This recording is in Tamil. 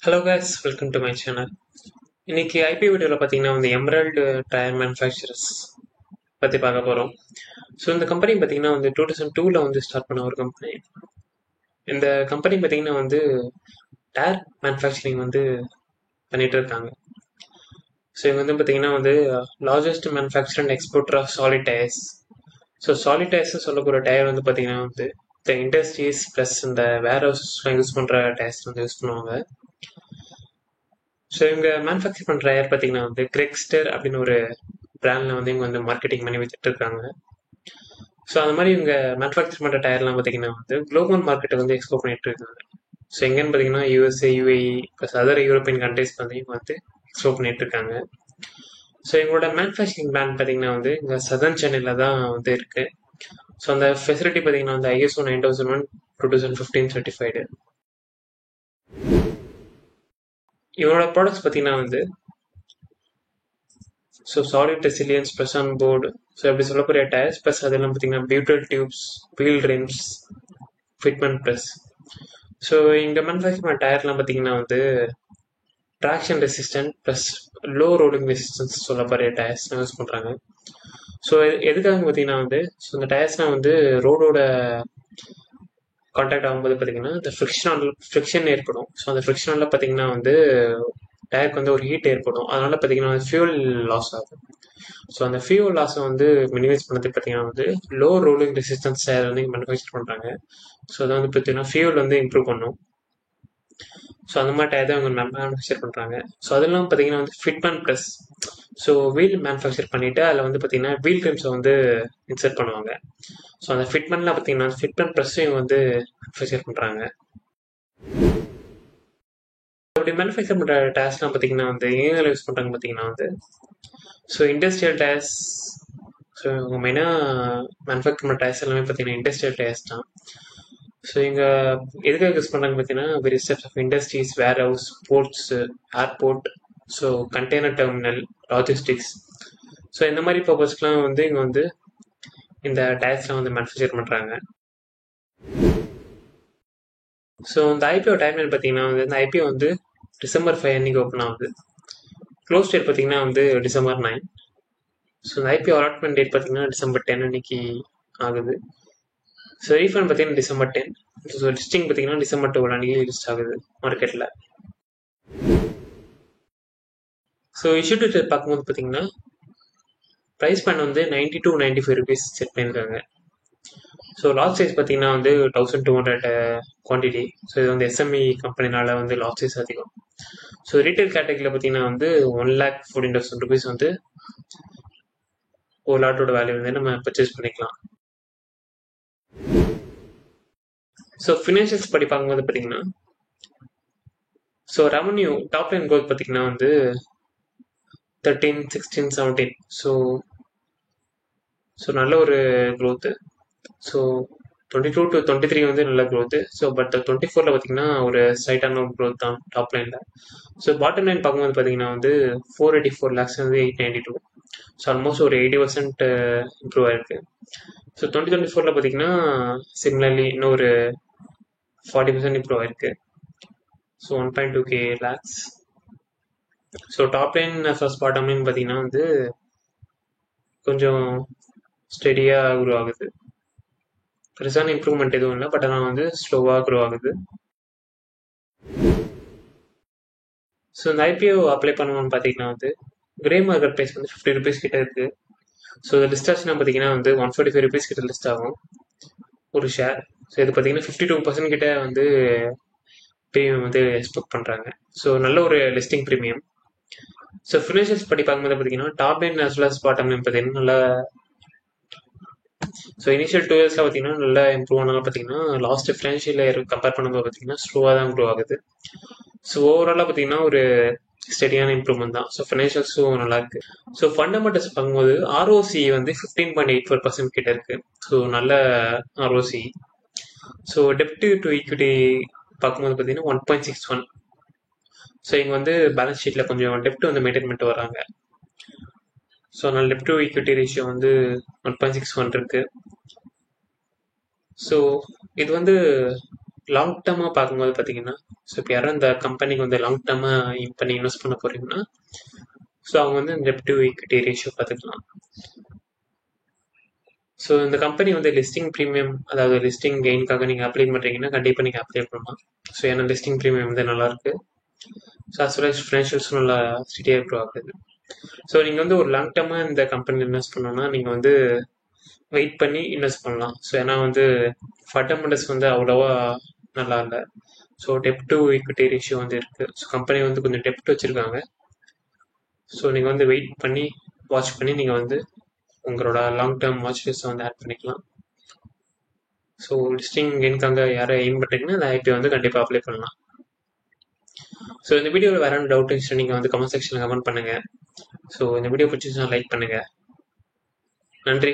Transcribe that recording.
Hello guys, welcome to my channel. இன்னைக்கு ஐபி வீடியோவில் பார்த்தீங்கன்னா வந்து எமரல்டு டயர் மேனுஃபேக்சரர்ஸ் பற்றி பார்க்க போகிறோம். ஸோ இந்த கம்பெனி பார்த்தீங்கன்னா வந்து 2002 வந்து ஸ்டார்ட் பண்ண ஒரு கம்பெனி. இந்த கம்பெனி பார்த்தீங்கன்னா வந்து டயர் மேனுஃபேக்சரிங் வந்து பண்ணிட்டு இருக்காங்க. ஸோ இவங்க வந்து பார்த்தீங்கன்னா வந்து largest manufacturer and exporter of solid tyres. So solid tyres சொல்லக்கூடிய டயர் வந்து பார்த்தீங்கன்னா வந்து இந்த இண்டஸ்ட்ரீஸ் ப்ளஸ் இந்த வேர் ஹவுஸ்லாம் யூஸ் பண்ணுற டயர்ஸ் வந்து யூஸ் பண்ணுவாங்க. ஸோ இவங்க மேனுஃபேக்சர் பண்ணுற டயர் பார்த்தீங்கன்னா வந்து கிரெக்ஸ்டர் அப்படின்னு ஒரு பிராண்டில் வந்து இவங்க வந்து மார்க்கெட்டிங் பண்ணி வச்சுட்டு இருக்காங்க. ஸோ அந்த மாதிரி இவங்க மேனுஃபேக்சர் பண்ணுற டயர்லாம் பார்த்தீங்கன்னா வந்து குளோபல் மார்க்கெட்டை வந்து எக்ஸ்போர்ட் பண்ணிட்டு இருக்காங்க. ஸோ எங்கன்னு பார்த்தீங்கன்னா USA, UAE plus other European countries வந்து இவங்க வந்து எக்ஸ்போர்ட் பண்ணிட்டு இருக்காங்க. ஸோ எங்களோட மேனுஃபேக்சரிங் பிளான் பார்த்தீங்கன்னா வந்து இங்கே சதர்ன் சென்னையில் தான் வந்து இருக்கு. ஸோ அந்த ஃபெசிலிட்டி பார்த்தீங்கன்னா வந்து ISO 9001 2015 சர்டிஃபைடு. இவனோட ப்ராடக்ட்ஸ் பார்த்தீங்கன்னா வந்து so solid resilience plus on board, so அப்படி சொல்லக்கூடிய டயர்ஸ் ப்ளஸ் அதெல்லாம் பார்த்தீங்கன்னா butyl tubes, wheel rims, fitment plus. So இங்கே மேனுஃபேக்சர் பண்ண டயர்லாம் பார்த்தீங்கன்னா வந்து traction resistant plus low rolling resistance சொல்லக்கூடிய டயர்ஸ்லாம் யூஸ் பண்ணுறாங்க. ஸோ எதுக்காக பார்த்தீங்கன்னா வந்து ஸோ இந்த டயர்ஸ்லாம் வந்து ரோடோட கான்டாக்ட் ஆகும்போது பார்த்தீங்கன்னா இந்த ஃப்ரிக்ஷன் ஏற்படும். ஸோ அந்த ஃப்ரிக்ஷனில் பார்த்தீங்கன்னா வந்து டயருக்கு வந்து ஒரு ஹீட் ஏற்படும். அதனால பார்த்தீங்கன்னா ஃபியூல் லாஸ் ஆகும். ஸோ அந்த ஃபியூல் லாஸை வந்து மினிமைஸ் பண்ணதுக்கு பார்த்தீங்கன்னா வந்து லோ ரோலிங் ரெசிஸ்டன்ஸ் டயர் வந்து மேனுஃபேக்சர் பண்ணுறாங்க. ஸோ அதை வந்து பார்த்தீங்கன்னா ஃபியூல் வந்து இம்ப்ரூவ் பண்ணும். ஸோ அந்த மாதிரி டயர் தான் அவங்க மேனுஃபேக்சர் பண்ணுறாங்க. ஸோ அதெல்லாம் பார்த்தீங்கன்னா வந்து fitment plus. So wheel manufacturer பண்ணிட்டு அதில் வந்து பார்த்தீங்கன்னா வீல் ரிம்ஸை வந்து இன்சர்ட் பண்ணுவாங்க. ஸோ அந்த ஃபிட்மெண்ட்லாம் பார்த்தீங்கன்னா ஃபிட்மெண்ட் ப்ளஸ்ஸையும் வந்து மேனுஃபேக்சர் பண்ணுறாங்க. அப்படி மேனுஃபேக்சர் பண்ணுற டயர்ஸ்லாம் பார்த்தீங்கன்னா வந்து எங்கே யூஸ் பண்ணுறாங்க பார்த்தீங்கன்னா வந்து ஸோ இண்டஸ்ட்ரியல் டயர்ஸ். ஸோ இவங்க மெயினாக மேனுஃபேக்சர் பண்ணுற டயர்ஸ் எல்லாமே பார்த்தீங்கன்னா இண்டஸ்ட்ரியல் டயர்ஸ் தான். ஸோ இங்கே எதுக்காக யூஸ் பண்ணுறாங்க பார்த்தீங்கன்னா various types of industries, ware house, ports, airport, so container terminal, logistics. So இந்த மாதிரி பர்பஸ்க்குலாம் வந்து இங்கே வந்து இந்த டயர்ஸ்லாம் வந்து மேனுஃபேக்சர் பண்ணுறாங்க. ஸோ இந்த ஐபிஓ டைம்லைன் பார்த்தீங்கன்னா வந்து இந்த ஐபிஓ வந்து December 5 அன்னைக்கு ஓப்பன் ஆகுது. க்ளோஸ் டேட் பார்த்தீங்கன்னா வந்து December 9. ஸோ இந்த ஐபிஓ அலாட்மெண்ட் டேட் பார்த்தீங்கன்னா December 10 அன்னைக்கு ஆகுது. ஸோ ரீஃபண்ட் பார்த்தீங்கன்னா December 10. ஸோ லிஸ்டிங் பார்த்தீங்கன்னா December 12 அன்னைக்கு லிஸ்ட் ஆகுது மார்க்கெட்டில். ஸோ இஷ்யூ டேட் பார்க்கும்போது பார்த்தீங்கன்னா ப்ரைஸ் பேண்ட் வந்து 90 to 95 rupees செட் பண்ணியிருக்காங்க. ஸோ லாட் சைஸ் பார்த்தீங்கன்னா வந்து 1200 குவான்டிட்டி. ஸோ இது வந்து எஸ்எம்இ கம்பெனினால வந்து லாட் சைஸ் அதிகம். ஸோ ரீட்டைல் கேட்டகரியில் பார்த்தீங்கன்னா வந்து 1,14,000 rupees வந்து ஒரு லாட்டோட வேல்யூ வந்து நம்ம பர்ச்சேஸ் பண்ணிக்கலாம். ஸோ ஃபினான்ஷியல்ஸ் படி பார்க்கும்போது பார்த்தீங்கன்னா so revenue top line growth பார்த்தீங்கன்னா வந்து 13, 16, 17. ஸோ நல்ல ஒரு growth. ஸோ 22 to 23 வந்து நல்ல growth. ஸோ பட் 24ல பார்த்தீங்கன்னா ஒரு ஸ்லைட்டான ஒரு growth தான் டாப் லைனில். ஸோ பாட்டம் லைன் பார்க்கும்போது பார்த்தீங்கன்னா வந்து 484 lakhs வந்து 892. ஸோ ஆல்மோஸ்ட் ஒரு 80% இம்ப்ரூவ் ஆயிருக்கு. ஸோ 2024ல பார்த்தீங்கன்னா சிமிலர்லி இன்னும் ஒரு 40% இம்ப்ரூவ் ஆயிருக்கு. So 1.2k lakhs. So top line first bottom line பார்த்தீங்கன்னா வந்து கொஞ்சம் ஸ்டெடியாக க்ரோ ஆகுது. பெருசான இம்ப்ரூவ்மெண்ட் எதுவும் இல்லை, பட் ஆனால் வந்து ஸ்லோவாக க்ரோ ஆகுது. ஸோ இந்த ஐபிஓ அப்ளை பண்ணணும்னு பார்த்தீங்கன்னா வந்து கிரே மார்க்கெட் ப்ரைஸ் வந்து 50 rupees கிட்ட இருக்கு. ஸோ இது லிஸ்ட் ஆச்சுன்னா பார்த்தீங்கன்னா வந்து 145 rupees கிட்ட லிஸ்ட் ஆகும் ஒரு ஷேர். ஸோ இது பார்த்தீங்கன்னா 52% கிட்ட வந்து ப்ரீமியம் வந்து எக்ஸ்பெக்ட் பண்ணுறாங்க. ஸோ நல்ல ஒரு லிஸ்டிங் ப்ரீமியம். ஸோ ஃபினான்ஷியல்ஸ் படி பார்க்கும்போது பார்த்தீங்கன்னா top line as well as bottom line பார்த்தீங்கன்னா நல்லா. ஸோ இனிஷியல் 2 yearsல பார்த்தீங்கன்னா நல்லா இம்ப்ரூவ் ஆனாலும் பார்த்தீங்கன்னா லாஸ்ட் ஃபினான்ஷியல் இயர் கம்பேர் பண்ணும்போது பார்த்தீங்கன்னா ஸ்லோவாக தான் க்ரோ ஆகுது. ஸோ ஓவராலாக பார்த்தீங்கன்னா ஒரு ஸ்டெடியான இம்ப்ரூவ்மெண்ட் தான். ஸோ ஃபினான்ஷியல்ஸும் நல்லா இருக்கு. ஸோ ஃபண்டமெண்டல்ஸ் பார்க்கும்போது ROC வந்து 15.84% கிட்ட இருக்கு. ஸோ நல்ல ROC. So dept to equity பார்க்கும்போது பார்த்தீங்கன்னா 1.61. ஸோ இங்கே வந்து பேலன்ஸ் ஷீட்டில் கொஞ்சம் டெப்ட் வந்து மெயின்டைன் பண்ணிட்டு வராங்க. ஸோ அதனால் டெப்ட் டு ஈக்விட்டி ரேஷியோ வந்து 1.61 இருக்கு. ஸோ இது வந்து லாங் டேர்மாக பார்க்கும்போது பார்த்தீங்கன்னா ஸோ இப்போ யாரும் இந்த கம்பெனிக்கு வந்து லாங் டேர்மாக பண்ணி இன்வெஸ்ட் பண்ண போறீங்கன்னா ஸோ அவங்க வந்து டெப்ட் டு ஈக்விட்டி ரேஷியோ பார்த்துக்கலாம். ஸோ இந்த கம்பெனி வந்து லிஸ்டிங் ப்ரீமியம், அதாவது லிஸ்டிங் கெயின்காக நீங்கள் அப்ளை பண்ணுறீங்கன்னா கண்டிப்பாக நீங்கள் அப்ளை பண்ணலாம். ஸோ ஏன்னா லிஸ்டிங் ப்ரீமியம் வந்து நல்லாயிருக்கு. ஸோ அஸ் வெல் அஸ் ஃபினான்ஷியல்ஸும் நல்லா ஸ்டடியாக க்ரோ ஆகுது. ஸோ நீங்கள் வந்து ஒரு லாங் டேர்மாக இந்த கம்பெனியில் இன்வெஸ்ட் பண்ணோன்னா நீங்கள் வந்து வெயிட் பண்ணி இன்வெஸ்ட் பண்ணலாம். ஸோ ஏன்னா வந்து ஃபண்டமெண்டல்ஸ் வந்து அவ்வளோவா நல்லா இல்லை. So dept to equity ratio வந்து இருக்குது. ஸோ கம்பெனி வந்து கொஞ்சம் டெப்ட் வச்சுருக்காங்க. ஸோ நீங்கள் வந்து வெயிட் பண்ணி வாட்ச் பண்ணி நீங்கள் வந்து உங்களோட லாங் டேர்ம் வாட்ச் லிஸ்ட்டை வந்து ஆட் பண்ணிக்கலாம். ஸோ லிஸ்டிங் கெயின்காக யாரை எய்ம் பண்ணுறீங்கன்னா இந்த ஐபி வந்து கண்டிப்பாக அப்ளை பண்ணலாம். ஸோ இந்த வீடியோவில் வேற டவுட் இருந்துச்சுன்னா நீங்கள் வந்து கமெண்ட் செக்ஷனில் கமெண்ட் பண்ணுங்கள். ஸோ இந்த வீடியோ பிடிச்சிச்சுன்னா லைக் பண்ணுங்கள். நன்றி.